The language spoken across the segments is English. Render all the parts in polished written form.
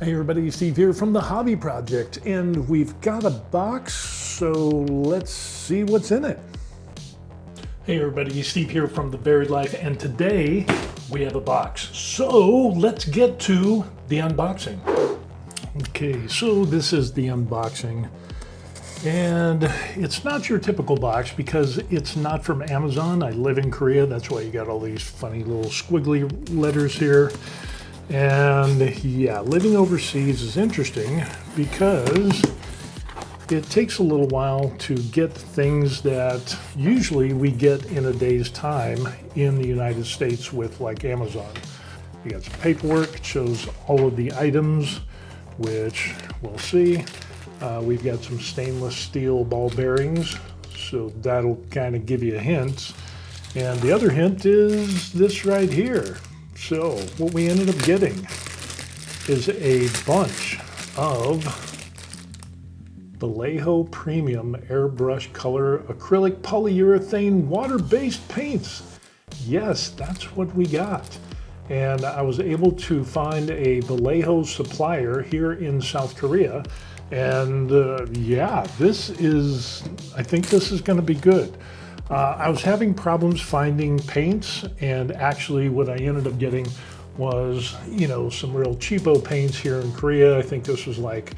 Hey everybody, Steve here from the Hobby Project, and we've got a box, so let's see what's in it. Hey everybody, Steve here from The Buried Life, and today we have a box. So let's get to the unboxing. Okay, so this is the unboxing, and it's not your typical box because it's not from Amazon. I live in Korea, that's why you got all these funny little squiggly letters here. And yeah, living overseas is interesting because it takes a little while to get things that usually we get in a day's time in the United States with like Amazon. You got some paperwork, it shows all of the items, which we'll see. We've got some stainless steel ball bearings, so that'll kind of give you a hint. And the other hint is this right here. So what we ended up getting is a bunch of Vallejo Premium Airbrush Color Acrylic Polyurethane Water-Based Paints. Yes, that's what we got. And I was able to find a Vallejo supplier here in South Korea. And yeah, I think this is going to be good. I was having problems finding paints, and actually what I ended up getting was, some real cheapo paints here in Korea. I think this was like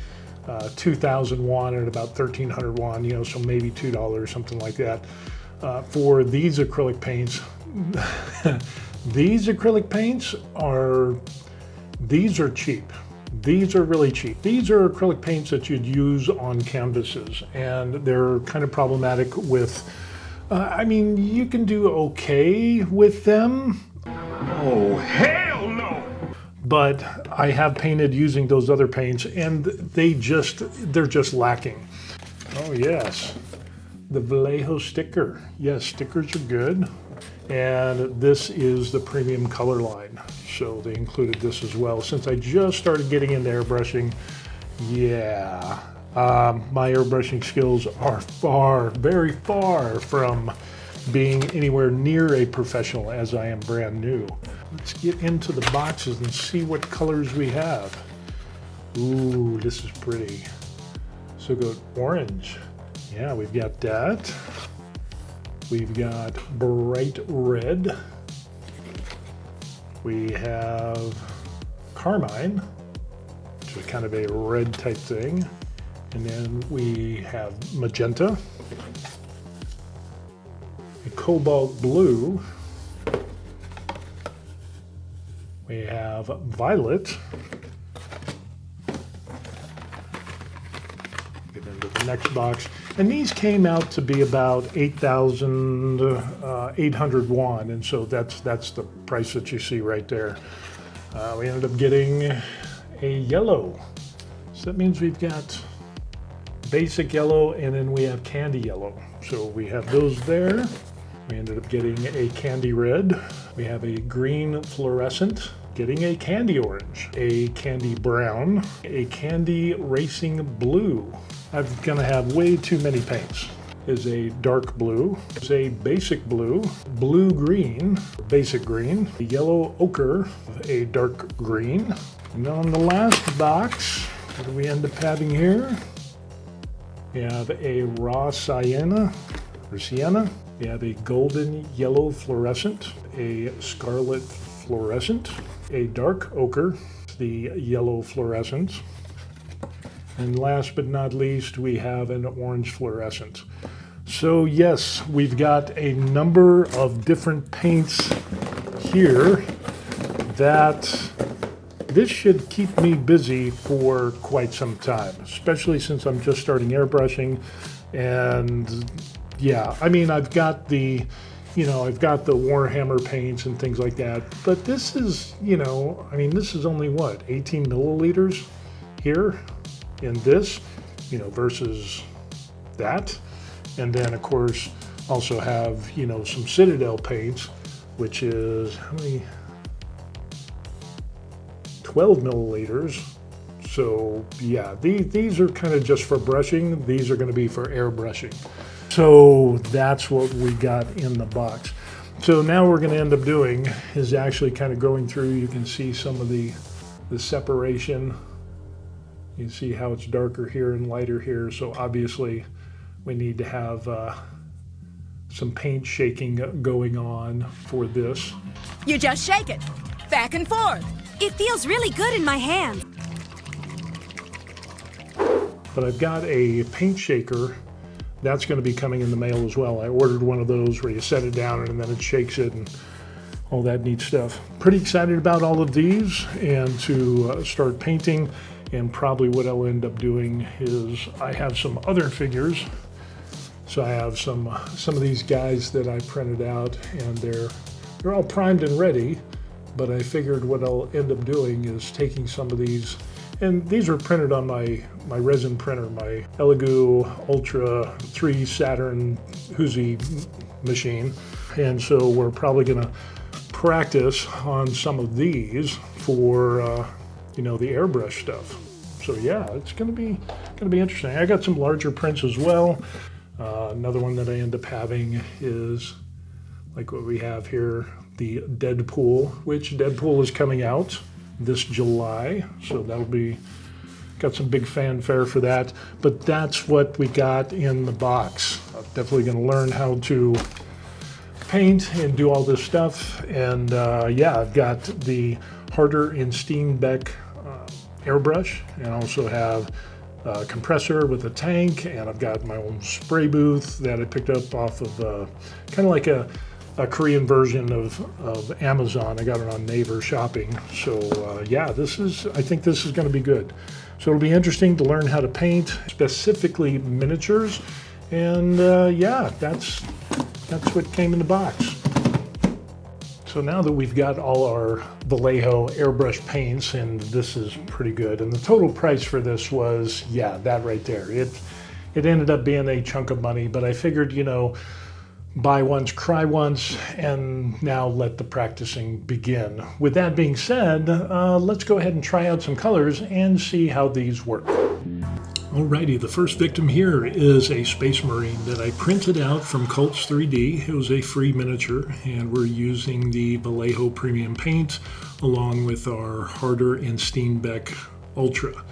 2,000 won at about 1,300 won, so maybe $2, something like that, for these acrylic paints. These acrylic paints are cheap. These are really cheap. These are acrylic paints that you'd use on canvases, and they're kind of problematic with you can do okay with them. Oh, hell no! But I have painted using those other paints, and they're just lacking. Oh yes, the Vallejo sticker. Yes, stickers are good. And this is the premium color line. So they included this as well. Since I just started getting into airbrushing, yeah. My airbrushing skills are very far from being anywhere near a professional, as I am brand new. Let's get into the boxes and see what colors we have. Ooh, this is pretty. So go orange. Yeah, we've got that. We've got bright red. We have carmine, which is kind of a red type thing. And then we have magenta, a cobalt blue, we have violet, get into the next box, and these came out to be about 8,800 won, and so that's the price that you see right there. We ended up getting a yellow, so that means we've got basic yellow, and then we have candy yellow. So we have those there. We ended up getting a candy red. We have a green fluorescent, getting a candy orange, a candy brown, a candy racing blue. I'm gonna have way too many paints. Is a dark blue, is a basic blue, blue green, basic green, a yellow ochre, a dark green. And on the last box, what do we end up having here? We have a raw sienna, or sienna. We have a golden yellow fluorescent, a scarlet fluorescent, a dark ochre, the yellow fluorescent, and last but not least, we have an orange fluorescent. So yes, we've got a number of different paints here that this should keep me busy for quite some time, especially since I'm just starting airbrushing. And yeah, I've got the Warhammer paints and things like that, but this is, this is only what, 18 milliliters here in this, versus that. And then of course also have, some Citadel paints, which is how many? 12 milliliters. So yeah, these are kind of just for brushing. These are going to be for airbrushing. So that's what we got in the box. So now we're going to end up doing is actually kind of going through. You can see some of the separation You see how it's darker here and lighter here, so obviously we need to have some paint shaking going on for this. You just shake it, back and forth. It feels really good in my hand. But I've got a paint shaker that's going to be coming in the mail as well. I ordered one of those where you set it down and then it shakes it and all that neat stuff. Pretty excited about all of these and to start painting. And probably what I'll end up doing is I have some other figures. So I have some of these guys that I printed out, and they're all primed and ready. But I figured what I'll end up doing is taking some of these, and these are printed on my resin printer, my Elegoo Ultra 3 Saturn Hoosie machine. And so we're probably gonna practice on some of these for the airbrush stuff. So yeah, it's gonna be interesting. I got some larger prints as well. Another one that I end up having is like what we have here, the Deadpool, which Deadpool is coming out this July. So that'll be, got some big fanfare for that. But that's what we got in the box. I'm definitely gonna learn how to paint and do all this stuff. And yeah, I've got the Harder and Steenbeck airbrush, and I also have a compressor with a tank, and I've got my own spray booth that I picked up off of kind of like a Korean version of Amazon. I got it on Naver Shopping. So yeah, I think this is going to be good. So it'll be interesting to learn how to paint, specifically miniatures. And yeah, that's what came in the box. So now that we've got all our Vallejo airbrush paints, and this is pretty good, and the total price for this was, yeah, that right there. It ended up being a chunk of money, but I figured, buy once, cry once, and now let the practicing begin. With that being said, let's go ahead and try out some colors and see how these work. Alrighty, the first victim here is a Space Marine that I printed out from Cults 3D. It was a free miniature, and we're using the Vallejo Premium Paint along with our Harder and Steenbeck Ultra.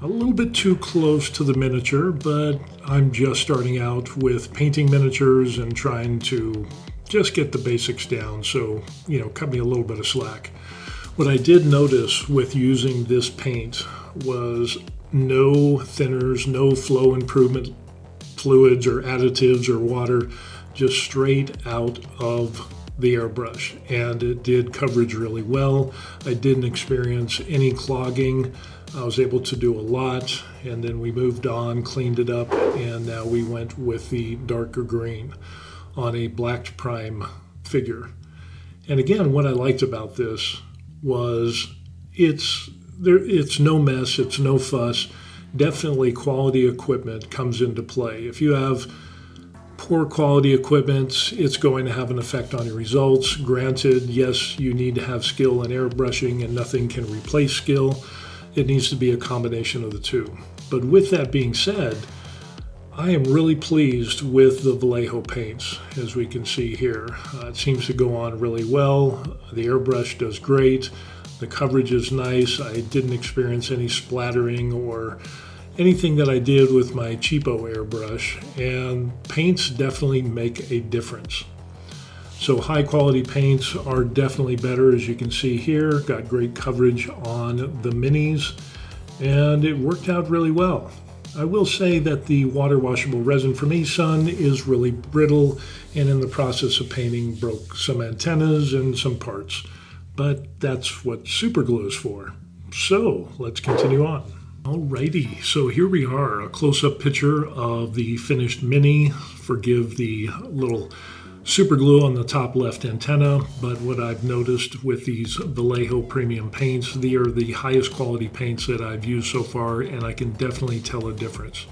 A little bit too close to the miniature, but I'm just starting out with painting miniatures and trying to just get the basics down, so, cut me a little bit of slack. What I did notice with using this paint was no thinners, no flow improvement fluids or additives or water, just straight out of the airbrush. And it did coverage really well. I didn't experience any clogging. I was able to do a lot, and then we moved on, cleaned it up, and now we went with the darker green on a black prime figure. And again, what I liked about this was it's no mess, it's no fuss. Definitely quality equipment comes into play. If you have poor quality equipment, it's going to have an effect on your results. Granted, yes, you need to have skill in airbrushing, and nothing can replace skill. It needs to be a combination of the two. But with that being said, I am really pleased with the Vallejo paints, as we can see here. It seems to go on really well. The airbrush does great. The coverage is nice. I didn't experience any splattering or anything that I did with my cheapo airbrush, and paints definitely make a difference. So high quality paints are definitely better, as you can see here. Got great coverage on the minis, and it worked out really well. I will say that the water washable resin from ASUN is really brittle, and in the process of painting broke some antennas and some parts. But that's what super glue is for. So let's continue on. Alrighty, so here we are, a close-up picture of the finished Mini. Forgive the little super glue on the top left antenna, but what I've noticed with these Vallejo premium paints, they are the highest quality paints that I've used so far, and I can definitely tell a difference.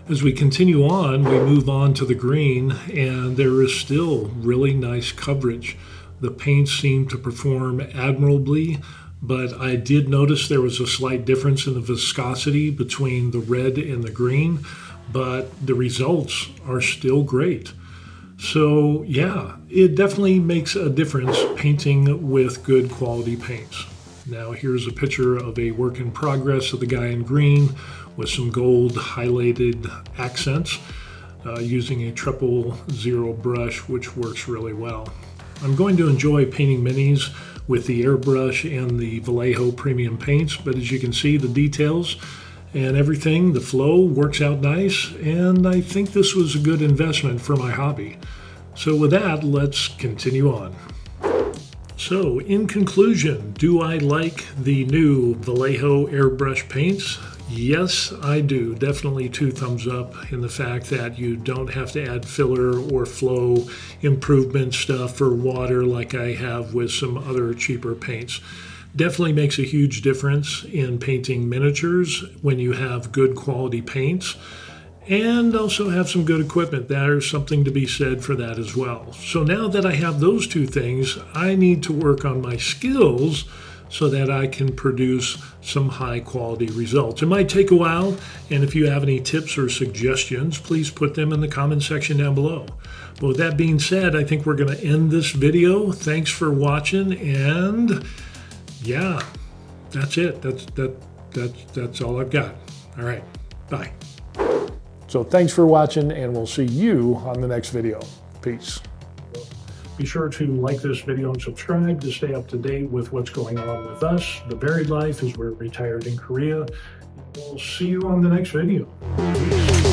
As we continue on, we move on to the green, and there is still really nice coverage. The paints seem to perform admirably, but I did notice there was a slight difference in the viscosity between the red and the green, but the results are still great. So yeah, it definitely makes a difference painting with good quality paints. Now here's a picture of a work in progress of the guy in green with some gold highlighted accents using a 000 brush, which works really well. I'm going to enjoy painting minis with the airbrush and the Vallejo premium paints, but as you can see, the details and everything, the flow works out nice, and I think this was a good investment for my hobby. So with that, let's continue on. So in conclusion, do I like the new Vallejo airbrush paints? Yes, I do. Definitely 2 thumbs up in the fact that you don't have to add filler or flow improvement stuff or water like I have with some other cheaper paints. Definitely makes a huge difference in painting miniatures when you have good quality paints, and also have some good equipment. There's something to be said for that as well. So now that I have those 2 things, I need to work on my skills so that I can produce some high quality results. It might take a while, and if you have any tips or suggestions, please put them in the comment section down below. But with that being said, I think we're going to end this video. Thanks for watching, and yeah, that's it. That's all I've got. All right, bye. So thanks for watching, and we'll see you on the next video. Peace. Be sure to like this video and subscribe to stay up to date with what's going on with us, The Buried Life, as we're retired in Korea. We'll see you on the next video. Peace.